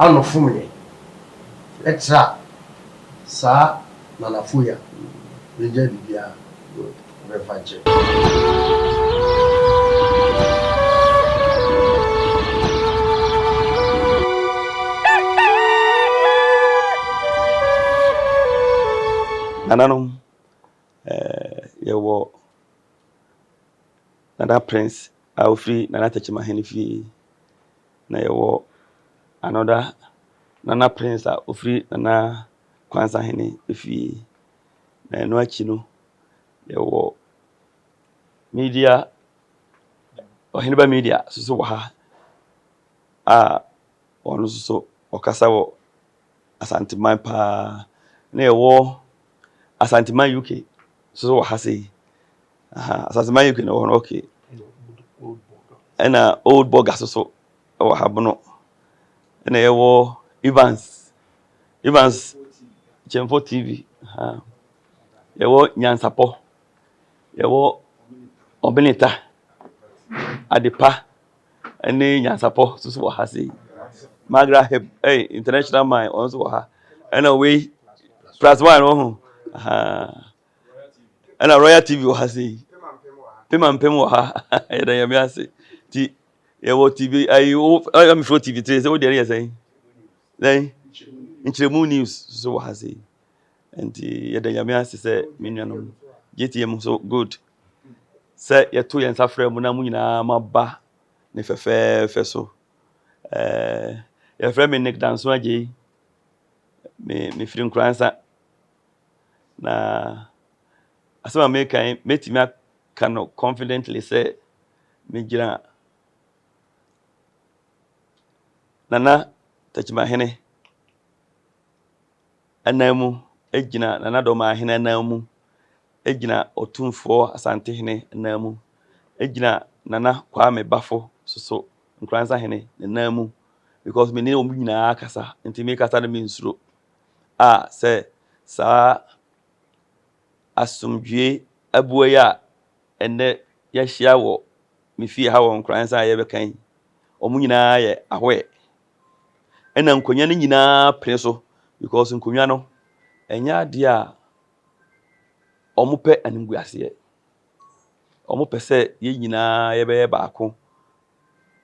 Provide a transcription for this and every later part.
ano fumye extra sa na nafuya nje bibia we fanche Nananom yewo Nana Prince Alfrey Nana Techimahene fi na yewo another Nana Prince Alfrey Nana Kwanza Hene fi na eno achi no yewo media Oheneba media so wo ha ono so okasa wo Asanteman pa na yewo Asanteman UK so wo ha sei Asanteman UK no no okay ena old burger so wo ha bono ena yewo Evans Chemfo TV yewo Nyansapo yewo Obenita Adepa ene Nyansapo so wo ha sei Magra international man also wo ha ena we +1 oh ena Royal TV wo ha sei Pemampem wo ha eda yami ase ti yewo TV am Flow TV 3 so dey say then Nchiremu News so wo ha sei enti eda yami ase say menuanom GTM so good say yeto yensa frɛ mu na mu nyina maba ne fefefe so ye frɛ me Nick Danso age me free Nkransa na asema me kan metimi aka no confidently say me gira Nana Techimahene anamu egina Nana Domahene anamu egina Otumfo Asantehene anamu egina Nana Kwame Bafo so Nkransa Hene anamu because me ne omu nyina akasa nti me kasa na me nsuro say sa asumdwe abuaye a ene ya hia wo me fie ha wo Nkransa ye bekan omu nyina ye ahoe ena nkonya ne nyina pre so because nkonya no enya de a omupe animguase omupe se ye nyina ye be baako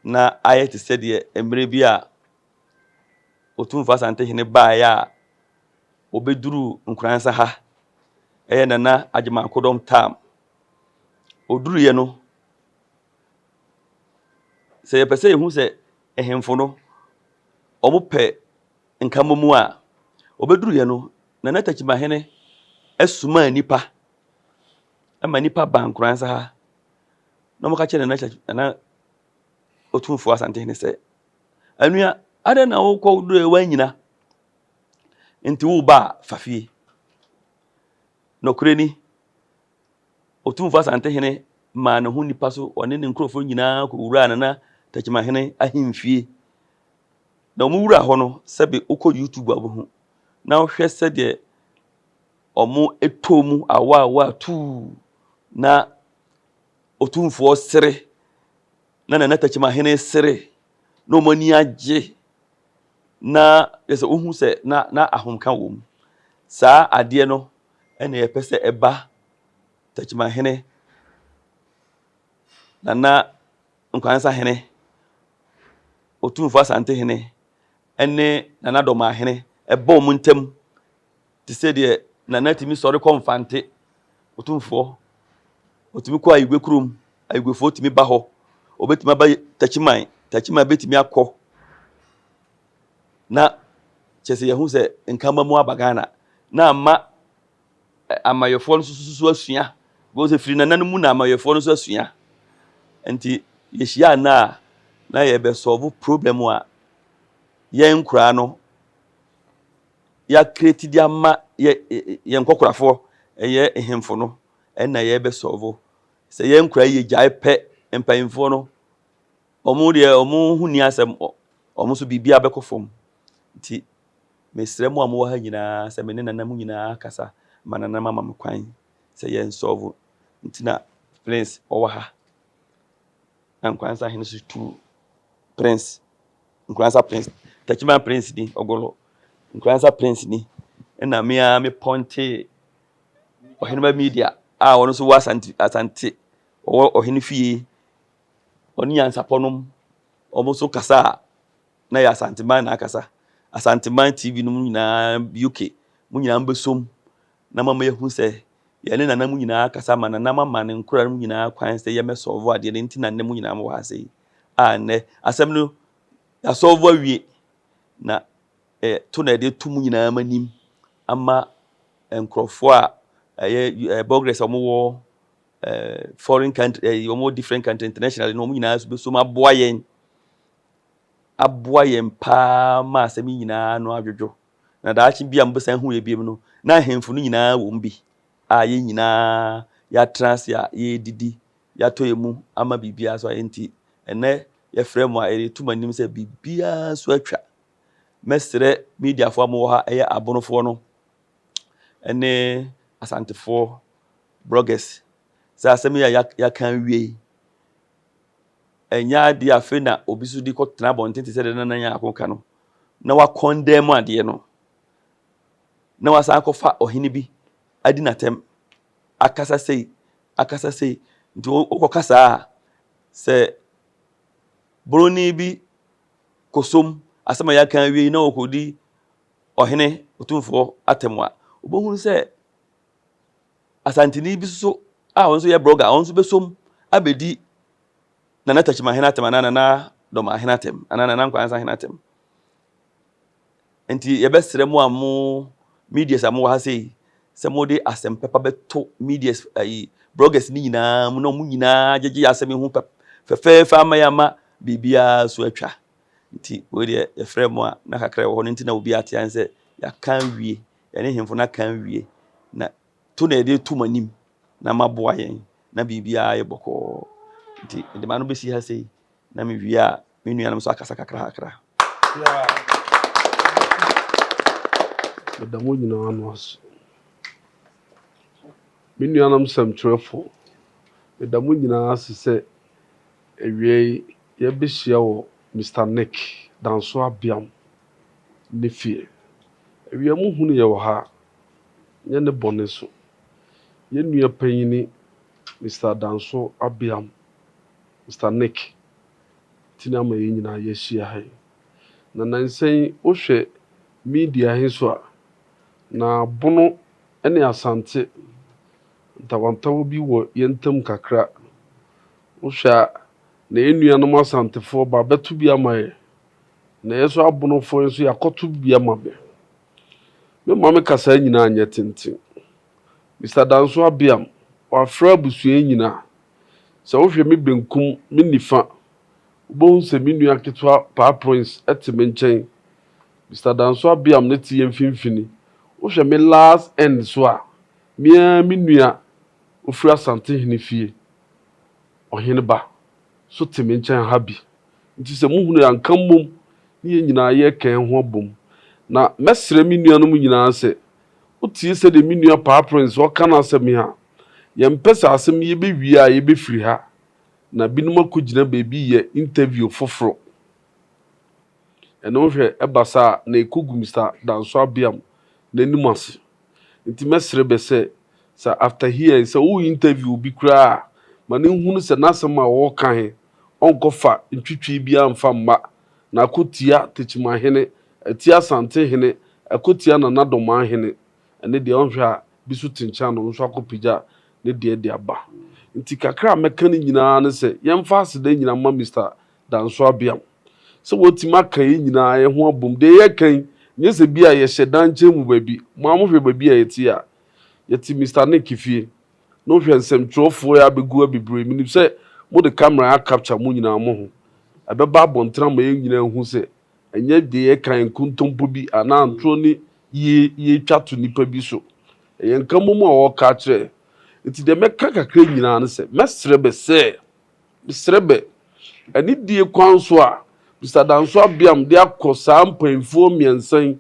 na ayete se de emre bi a Otumfo Asantehene bae a obeduru Nkransa ha Nana Agyeman Kodom tam oduru ye no se yepese yehu se ehemfo no omupe nkamomu a obeduru ye no Nana Techimahene asuma nipa ama nipa ba Nkransa ha no moka che Nana Otumfo Asantehene se anua ada na wo kwa duru ewa nyina nti wo ba fafie no kureni Otumfo Asantehene ma ne ho nipa so one ne nkrofo nyina ko wura Nana Techimahene ahemfie na mo wura ho no sebe ukọ YouTube abuhu na hwɛ sɛ de omo etomu awa tu na Otumfo sere na Nana Techimahene sere no mani agye na yesa ohu sɛ na ahomka wom saa ade no ene yepese eba Techimahene Nana Nkransa Hene Otumfo Asantehene ene Nana Domahene eba omuntem ti se de Nana timi sori konfante Otumfo otimi kwa igwe kurum igwefo timi ba ho obetimi ba Techimahene betimi akọ na chese yehu se nkama mu abagana na amayefo no susu asua go se firi Nana no mu na amayefo no susu asua enti yehia na ye be solve problem a ye nkura no ya create dia ma ye nkokorafo eye ehemfo no na ye be solve se ye nkura ye gyae pe empayimfo no omu huni asem omu so bibia bekofom nti mesremu amu ha nyina se me ne Nana mu nyina kasa manana mama mkwan se ye solve nti na Prince owa ha Nkransa Hene so tu Prince Nkransa Prince Tachima Prince ni ogolo nkransa Prince ni na me ponte oheneba media wono so asante ohene fie oni ansaponom omo so kasa na ya asanteman na akasa asanteman TV no nyina UK mu nyina mbesom na mama yehu se yene nana mu nyina akasa ma na mama ne nkura mu nyina kwan se ye mesolve ade ne ntina ne mu nyina mo ha se ne asem no ya solve awie na to na de tu mu nyina manim ama enkrofo a progress omo foreign country omo different country international no mu nyina so maboa yen pa ma asemi nyina no adwodwo na daachi bia mbesan hu ye biem no na hemfu no nyina wo mbi ye nyina ya transia ye didi ya toyemu ama bibia so enti ene ye frem a ere tumanim se bibia so atwa mesre media fo mo ha eye abonofo no ene asantefo bloggers sa asemi ya kan wie enya de afe na obisu di kotena bonten se de na nya akonka no na wa condemn ade no na wa san kofa ohini bi adi natem akasa sei nti okokasa se broni bi kosom asema ya kan wie na okodi ohene otumfo atemwa obohunu se asantini bi so wonso ye blogger wonso besom abedi na Tachima Henatem na doma Henatem na nkwansa Henatem enti ye besere mu amu media samu ha sei se mode asem pepa beto media bloggers ni nyina mu no mu nyina jeje asem hu fefe ama bibia so atwa nti we de ye frɛ mu a na kakra wo ho nti na obi atian se ya kan wie ye ne hemfo na kan wie na to na de tu manim na maboa yen na bibia ye bɔkɔ nti de manu besi ha sei na me wia me nuanam so akasa kakra da mo nyina no aso me nuanam sam trefo da mo nyina ase se ewie ye behia wo Mr Nick Danso Abiam ne fie ewie mu hunu ye wo ha nye ne bone so ye nua panyini Mr Danso Abiam Mr Nick tina ma ye nyina ye hia ha na nansen wo hwe media he so a na bono ene asante ntawantawo bi wo yentam kakra wo hwa na enuanom asantefo ba betu bi amaye na yeso abonofo yeso yakotu bi amabe me mame kasa nyina anya tintin Mr Danso Abiam wa fra busue nyina se wo hwe me benkum me nifa bo se me nua ketwa pa prince etime nchen Mr Danso Abiam ne tie mfimfini wo hwe me last end so a me nua ofura asante hene fie ohene ba so time nchen ha bi nti se muhunu ya nkammom ne nyina ye kan ho bom na mesre me nuanom nyina se utie se de me nua pa prince o kana asem ha ye mpesa asem ye be wi a ye be firi ha na binum akogina bebi ye interview foforo eno hwe ebasa na ekogu Mr Danso Abiam na nimase nti mesre be se after here se wo interview bi kura ma ne hunu se nasem a wo kan onkofa ntwitwi bia amfa mma na akotia Tachima hene atia asante hene akotia na nadoma hene ene de onhwe a bisu tincha no nso akopija ne de aba nti kakra meka ne nyina ne se yemfa aseda nyina ma Mr Danso Abiam se wotima kan nyina ye ho abom de ye kan nyese bia ye hyedan chemu babi mo amhwe babi a yeti a yeti Mr Nick fie no hwe nsem trofo ya begu abibre minim se mo de camera a capture mo nyina mo ho abeba abontra ma ye nyina hu se enye de ye kan kuntompo bi ana antro ni ye twato nipa bi so ye nkamom a wo ka kire nti de meka kakra nyina ne se mesrebe se mesrebe ani die kwanso a Mr Danso Abiam de akosa mpanfo miensan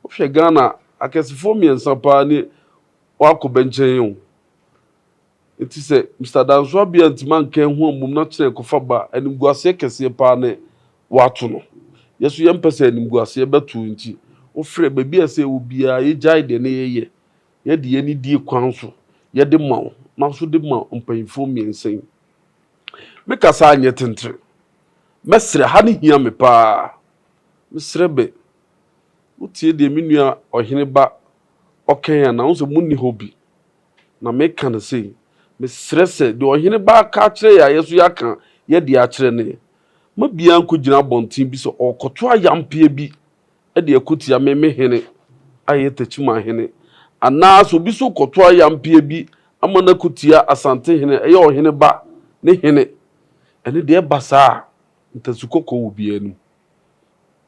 wo hwe Ghana akesefo miensan pa ni wako benchen yo nti se Mr Danso Abiam ntiman kan hu amum na kire kofa ba animguase kese pa ne wato no yesu yempese animguase yebetu nti wo frɛ baabi a sɛ obia yegyae de ne yeye ye de ye ni die kwan so ye de ma wo na so de ma mpanyimfo miensen me kasa anye tentre mesrɛ ha ne hia me paa mesrɛ be wotie de me nua ɔhene ba ɔkan na wo so munni hobi na me kan sei mesrɛ sɛ de ɔhene ba ka kyerɛ ya yeso ya ka ye de a kyerɛ ne ma bia nko gyina bonten bi so ɔkɔto ayampie bi de akutia me hene ayɛ tachima hene ana so bi so kɔto ayampie bi ama na kutia asante hene ɛyɛ ɔhene ba ne hene ɛne de ba saa ntasukɔkɔ wo bia nu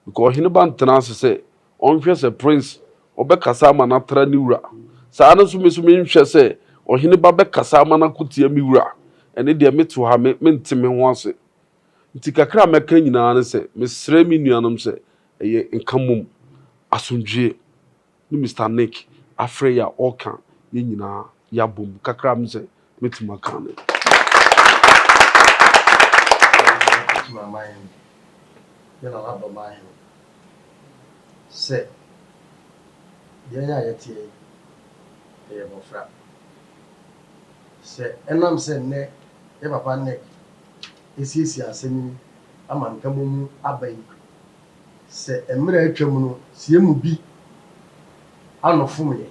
because ɔhene ba ntena ase sɛ ɔnhwɛ sɛ prince ɔbɛkasa ama na tra ne wura saa no so me nhwɛ sɛ ɔhene ba bɛkasa ama na kutia me wura ɛne de meto ha me nteme ho ase nti kakra mɛka nyinaa ne sɛ mesrɛ me nuanom sɛ ɛyɛ nkamom asomdwie ne Mr. Nick afrɛ ya ɔka yɛ nyinaa yabom kakra me sɛ metima ka ne sɛ deɛ yɛ a yɛteɛ ɛyɛ bɔfra sɛ ɛnam sɛ nnɛ yɛ papa Nick esiesie asɛm yi ama nkamom aba yi sɛ mmerɛ atwa mu no sie mu bi anɔfom yɛ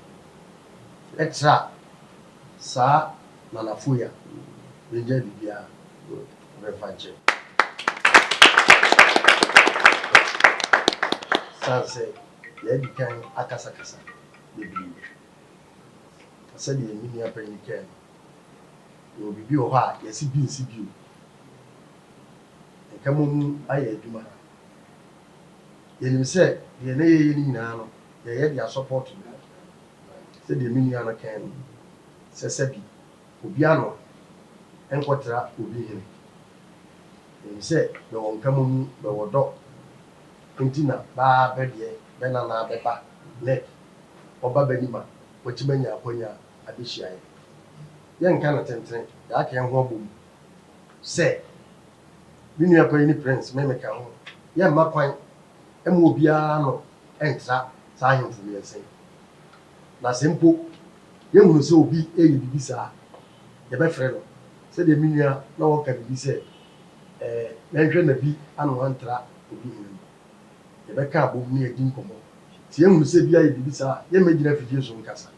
ɛtra saa nanafo ya bɛgya bibia bɛfa nkyɛn san sɛ yɛadi kan akasakasa bebree sɛdeɛ ɛmi nua panyin kan no yɛwɔ biribi wɔ hɔ a yɛsi bi nsi bio nkamom ayɛ adwuma yɛnim sɛ deɛ na yɛyɛ no nyinaa no yɛyɛ de asɔpɔto sɛdeɛ me nua no kan no sɛ sɛ bi obi ano nkɔtra obi hene yɛnim sɛ bɛwɔ nkamom bɛwɔ dɔ nti na baa bɛdeɛ bɛnana bɛba Nick ɔba b'anim a wɔkyima nya akɔnya abɛhyiaeɛ yɛnka no tentene yɛaka yɛn ho abɔ mu sɛ me nua panyin prince memeka ho yɛmma kwan ɛma obiara no ɛntra saa ahemfo mmiɛnsa na sɛ mpo yɛhunu sɛ obi ɛyɛ biribi saa yɛbɛfrɛ no sɛdeɛ me nua na wɔka biribi sɛ yɛnhwɛ na bi ano antra obi hene no yɛbɛka abom ne yɛdi nkɔmmɔ nti yɛhunu sɛ bi ayɛ biribi saa yɛmmɛgyina afidie so nkasa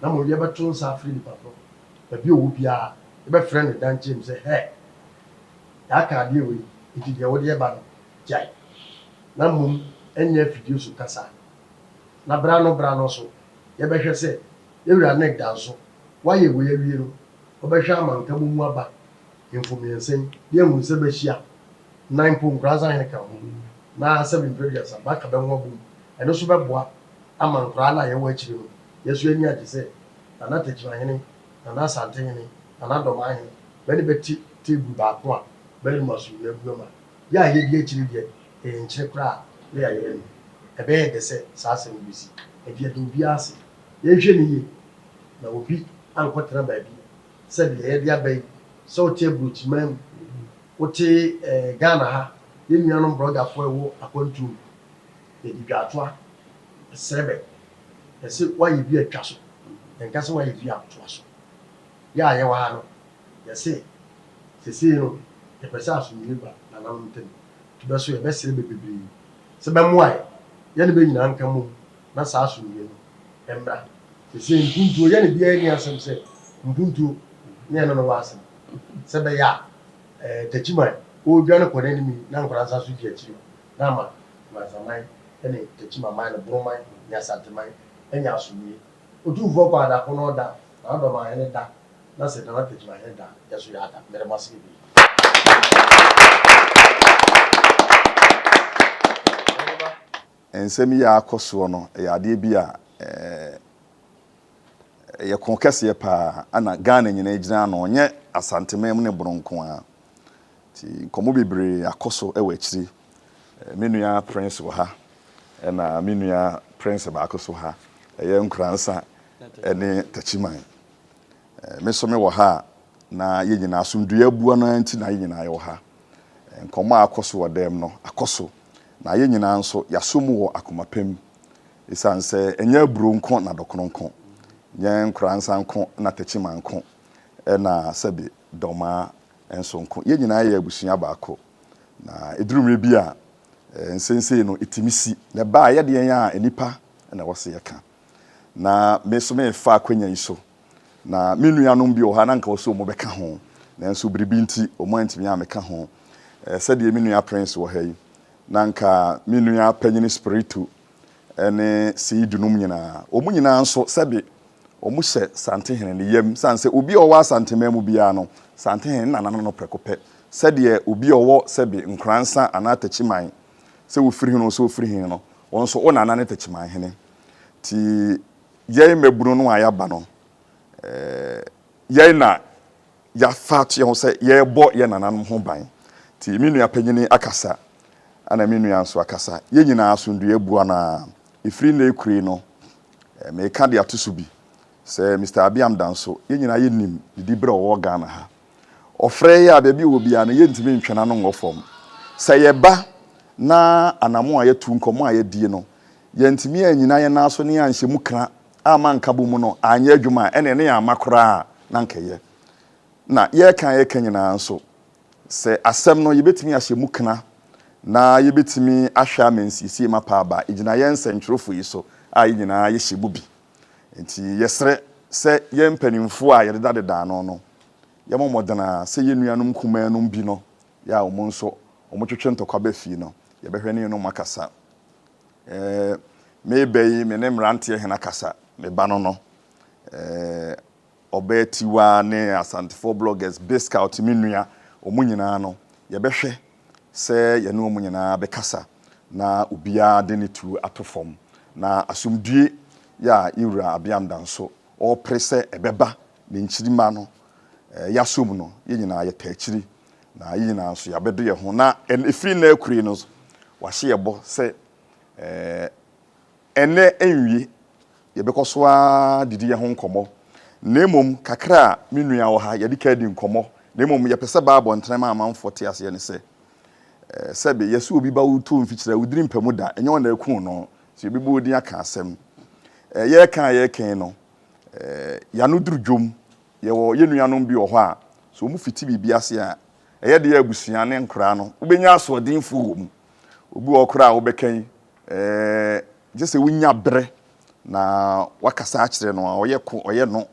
na mmom yɛbɛto nsa afiri nipa no baabi ɔwɔ biara yɛbɛfrɛ no dankyɛm sɛ hɛ yɛaka adeɛ wei nti deɛ wode yɛba no gyae na mmom ɛnyɛ afidie so kasa na bra no so yɛbɛhwɛ sɛ yɛwura Nick da nso wayɛ wei awie no wɔbɛhwɛ ama nkamom mu aba mfommiɛnsa yi yɛhunu sɛ bɛhyia nan mpo nkuraasa hene ka ho na 7 previous baka bɛho abom ɛno so bɛboa ama nkoraa no a yɛwɔ akyire no yɛso ani agye sɛ nana tachima hene nana asante hene nana dɔma hene bɛne bɛti table baako a bɛne mu asomdwe abu ama yɛ a yɛdi akyire deɛ ɛyɛ nkyerɛ koraa ne yɛayɛ no ɛbɛyɛ de sɛ saa asɛm bi si ɛdi ɛde obiara ase yɛnhwɛ ne yie na obi ankɔtena baabi sɛdeɛ yɛde aba yi sɛ wote aburokyimaa mu wote Ghana ha yɛn nuanom brɔgafoɔ ɛwɔ akwantuom yɛdi dwaatoa ɛsrɛ bɛ yɛsɛ wayɛ bi atwa so yɛnka sɛ wayɛ bi atoa so yɛ a yɛwɔ ha no yɛsɛ sesei no yɛpɛ sɛ asomdwie ba nananom ntam tubɛ so yɛbɛsrɛ bebree sɛ bɛmmoa yɛne bɛnyinaa nka mmom na saa asomdwie no ɛmmra sesei mpuntuo yɛne biara ni asɛm sɛ mpuntuo ne ɛno no wɔ asɛm sɛ bɛyɛ a tachima ɔredwane kɔ n'anim na nkwadaa nsa so di akyire na ama mazaman ɛne tachima man no boroman ne asanteman ɛnyɛ asomdwie otumfoɔ kɔ adako no ɔda na adɔma hene da na sɛ nana tachima hene da yɛso yɛ ada mmerɛ mase bi nsɛm yi akɔ soɔ no ɛyɛ adeɛ bi a ɛyɛ ko kɛseɛ paa ana Ghana nyina gyina no ɔnyɛ asanteman mu ne boronko a ti nkɔmmɔ bebree akɔ so ɛwɔ akyiri me nua prince wɔ ha ɛna me nua prince baako so ha ɛyɛ nkuransa ɛne tachima me so me wɔ ha na yɛ nyina asomdue abua no nti na yɛ nyina yɛ wɔ ha nkɔmmɔ akɔ so wɔ dɛm no akɔ so na yɛ nyinaa nso yaso mu wɔ akomapam ɛsiane sɛ ɛnyɛ aburo nko na dɔkono nko nyɛ nkoransa nko na tɛkyima nko ɛna sɛbi dɔmaa nso nko yɛ nyinaa yɛ abusua baako na edurumre bi a nsensei no etimisi na ba yɛ de yɛn a enipa na wɔse yɛka na me so me fa akwanya yi so na me nuanom bi wɔ ha na nka wɔso mo bɛka ho nanso biribi nti ɔmo antimi a meka ho sɛdeɛ me nua prince wɔ ha yi na nka me nua panyini spiritu ɛne sii dunum nyinaa ɔmo nyinaa nso sɛbi ɔmo hyɛ santehene ne yam sanse obi a ɔwɔ asantema mu biara no santehene na nana no prɛkopɛ sɛdeɛ obi a ɔwɔ sɛbi nkransa anaa takyiman sɛ wofiri hino so wofiri hino no wɔn nso ɔna nana ne takyiman hene ti yɛn mabunu no a yɛaba no yɛn na yɛafa to yɛn ho sɛ yɛrebɔ yɛn nananom ho ban ti me nua panyini akasa ana me nua nso akasa yɛn nyinaa so ndua abua na efiri na ekuri no meka de ato so bi sɛ Mr. Abiam Danso yɛn nyinaa yɛnim didi brɛ ɔwɔ Ghana ha ɔfrɛ yɛ a baabi wɔ bia no yɛntimi ntwena no ngɔ fam sɛ yɛba na anamo a yɛtu nkɔmɔ a yɛdie no yɛntimi a nyinaa yɛn naso ne yɛnhyɛ mu kra ama nka bo mu no anyɛ adwuma ɛne ne yɛ amakora na nkɛyɛ na yɛka nyinaa nso sɛ asɛm no yɛbɛtimi ahyɛ mu kra na yɛbɛtimi ahwɛ amansisie mapa aba egyina yɛn nsɛntwerɛfo yi so a yɛn nyinaa yɛhyɛ mu bi nti yɛsrɛ sɛ yɛn mpanimfo a yɛdedadeda no no yɛmɔmɔdana sɛ yɛn nuanom kumanum bi no yɛ a ɔmo nso ɔmo twetwe ntɔkwa ba fie no yɛbɛhwɛ ne no makasa me bɛyi me ne mranteɛ hena kasa me ba no no ɔbɛtiwa ne asantefo bloggers Biscout me nua ɔmo nyinaa no yɛbɛhwɛ sɛ yɛne ɔmo nyinaa bɛkasa na obiara de ne tu ato fam na asomdue ya Iwura Abiam Danso ɔpere sɛ ɛbɛba ne nkyirima no yasom no yɛn nyinaa yɛta akyiri na yɛn nyinaa nso yɛabɛdo yɛ ho na efiri na akuri no wahye yɛbɔ sɛ ɛnɛ enwie yɛbɛkɔ so a didi yɛ ho nkɔmɔ na emom kakra a me nua wɔ ha yɛde ka di nkɔmɔ na emom yɛpɛ sɛ baabɔ ntɛm a amanfo te ase ne sɛ sɛbe yɛsɛ obi ba wuto mfikyira wudiri mpamu da ɛnyɛ wɔn na eku no sɛ obi bɔ odi aka asɛm yɛkan no yanu duru dwom yɛwɔ yɛnuanom bi wɔ hɔ a so mu fiti bibi ase a ɛyɛ de abusua ne nkora no wobɛnya asoɔdenfo wɔ mu obi wɔ kora a wobɛkan gye sɛ wonya brɛ na wakasa akyerɛ no a ɔyɛ no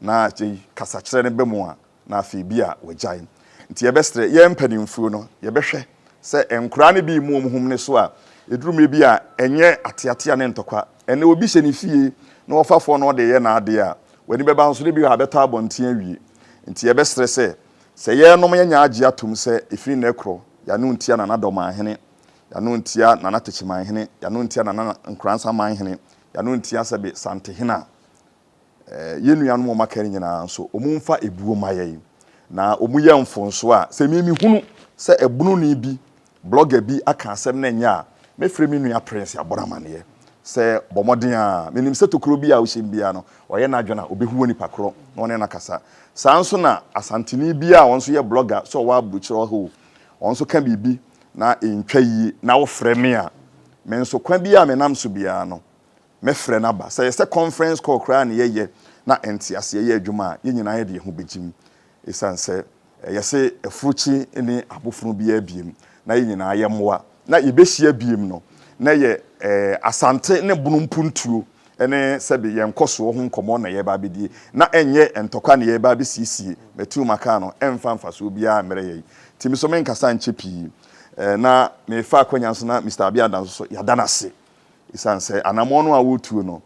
na kasa kyerɛ ne bɛ mu a na afei bi a wagyae nti yɛbɛsrɛ yɛn mpanimfuo no yɛbɛhwɛ sɛ nkora ne bi mu hom ne so a edurumre bi a ɛnyɛ ateatea ne ntɔkwa ɛne obi hyɛ ne fie na wɔfafo no ɔde yɛ na ade a wani bɛba nso ne bi ha bɛtɔ abɔnten awie nti yɛbɛsrɛ sɛ yɛnom yɛnya agye atom sɛ efiri na ɛkorɔ yanu ntia na nadɔma ahene yanu ntia na natechima ahene yanu ntia na nkransa man ahene yanu ntia sɛbe santehena yenuanom o makari nyina nso omumfa ebuo mayɛ na omu yɛ mfonso a sɛ mimi hunu sɛ ebunu ni bi blogger bi aka asɛm na nya a mefrɛ mi nua prince aboramane sɛ bɔmɔden a menim sɛ tokuro bi a wo hyem bia no ɔyɛ na adwena obehuo ni pakro na ɔne na kasa saa nso na asantini bi a wɔn nso yɛ blogger so ɔwɔ abukyerɛ hɔ wɔn nso ka bibi na entwa yi na wo frɛ me a me nso kwa bi a menam so bia no me frɛ na ba sɛ conference call kra na yɛyɛ na enti ase yɛ adwuma a yɛ nyinaa yɛ de ho begim esan sɛ yɛsɛ afuruchi ne abofunu bi abiem na yɛ nyinaa yɛ mmoa na yɛbɛhyia biem no na yɛ asante ne bunumpuntuo ene sebe yenkoso ho nkomo na ye ba bedie na enye entokwa na ye ba be siesie metu maka no emfa mfaso bia mere ye timi so men kasa nche pi na me fa akwanya so na Mr. Abiam Danso so yadana se isanse anamo no a wotuo no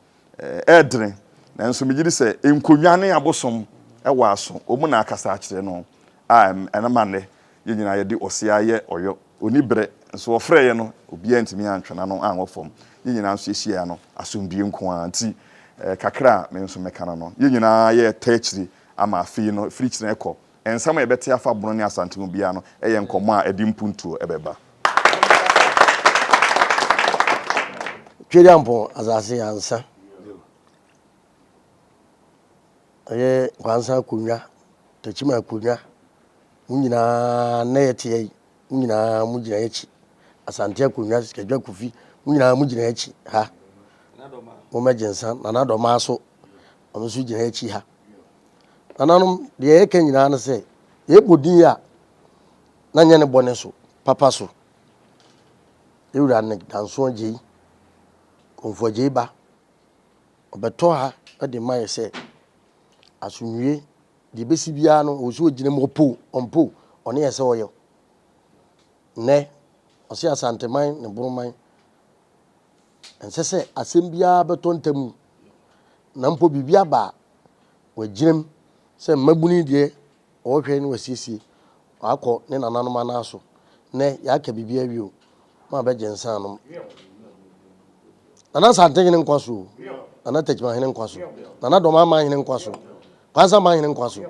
edre na nso megiri se enkonwa ne abosom ewa aso omu na akasa akire no enamane ye nyina ye de osia ye oyo onibre nso ofrɛ ye no obi antimi antwena no anwofom ye nyina nso ehia no asombie nko anti kakra me nso mekana no ye nyina ye tachiri ama afi no free chine ekɔ ensam ebete afa bono ne asantemu bia no eye nkomo a edi mpuntuo ebeba twediampo azase ansa aye kwansa kunwa tachima kunwa nyina na yete nyina mugina yechi Asante Akonya Sikadwa Kofi mu nyina mu gyina akyi ha mo magensa na doma so ono so gyina akyi ha nananom de yɛka nyina na sɛ yɛbodin a na nyɛ ne bɔne so papa so ewura ne danso agye konfo agye ba obeto ha de ma yɛ sɛ asonwie de besi bia no wo so gyina mu ompo ɔne yɛ sɛ ɔyɛ ne ɔse asanteman ne boroman ɛnsɛ sɛ asɛm bia bɛtɔ ntam na mpo bibia ba wagyinam sɛ mabuni deɛ ɔhwɛ ne wasiesie akɔ ne nananom anaso ne yɛaka bibia wio ma bɛgye nsa nom nana sante hene nkwa so nana tachima hene nkwa so nana dɔma ma hene nkwa so kwansa ma hene nkwa so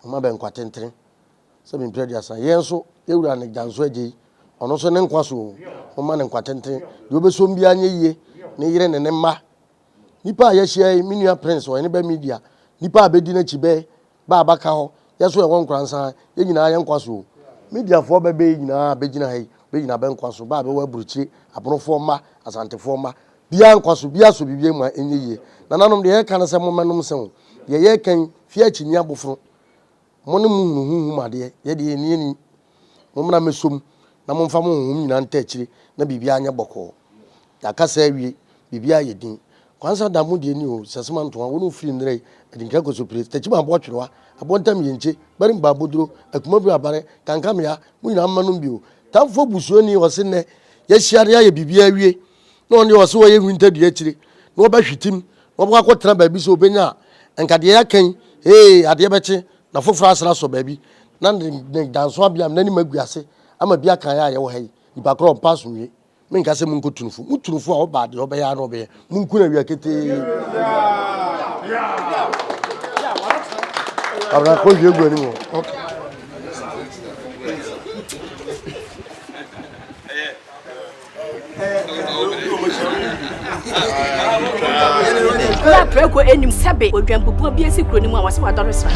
ma bɛ nkwa tentere sɛ bimpira dia san yɛn so yɛwura ne ganso agye ɔno so ne nkwa so ma ne nkwa tentere de obesom bia nye yie ne yere ne ne mma nipa a yɛhyia minua prince ɔne ba media nipa a bɛdi na chibe ba abaka hɔ yɛso ɛwɔ nkransa yɛ nyinaa yɛ nkwa so media fo bɛbɛ nyinaa bɛgyina ha bɛgyina bɛ nkwa so ba bɛwɔ aburukyire aborofo mma asantefo mma bia nkwa so bia so bibie mu enye yie nananom de yɛka na sɛ momenom sɛ de yɛkan fie akyinia abofro mo ne mu huhu made yɛ de yɛni ni mo mna mesom na mo mfa mo huhu nyina nta akyire na bibia anya bɔkɔ yakasa awie bibia yɛ din kwansa da mo de ni o sesema nto wo no firi ndre adinka ko so pres tachima abɔtwerewa abɔntam yɛnche bari mba boduro akuma bi abare kankam ya mo nyina manom bio tamfo busuo ni wɔse ne yɛhyiare ayɛ bibia awie na ɔne wɔse wɔyɛ winta dua akyire na wɔbɛhwetim na wɔbɛkɔtena baabi sɛ obenya enkadeɛ akan adeɛ bɛkye na foforo asra so baabi na ne danso abiam na ni maguase ama bia kan ya yɛwɔ ha yi nipa kro mpa so wie menka sɛ munko tunufo mutunufo a ɔba de ɔbɛya na ɔbɛyɛ munku na wia kete abra ko wie gu ani mo okay ya preko enim sebe odwambubu bi esi kuro ni mu a wase wadɔre sra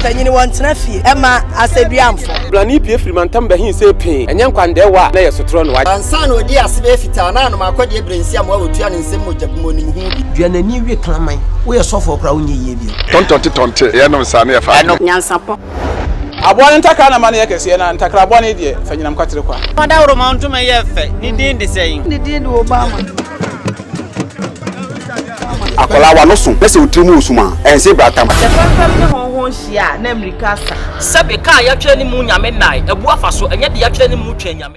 tanyini wɔntena fie ɛma aseduamfo blani pie firi mantam bahin sɛ pee ɛnyɛ nkwandɛ wa na yɛ sotoro no wa ansa na odi asebe fita na anoma akɔde ebrensi am wa otua ne nsɛm mojabu ni hu bi duanani wie klaman wo yɛ sɔfo kra wo nyɛ yie bi tontonte yɛ no sa ne yɛ fa nyansapɔ aboa ne ntakra na ma ne yɛ kɛseɛ na ntakra aboa ne deɛ fa nyinam kwatere kwa da woro ma ntoma yɛ fɛ ni din de sɛyin ne din de Obama akola wa no so pese utrimu usuma ense bratam fɛfɛm ne honhon hia na Amerika sa sɛbe ka ya twɛ ne mu nyame nai ebu afa so enye de ya twɛ ne mu twɛ nyame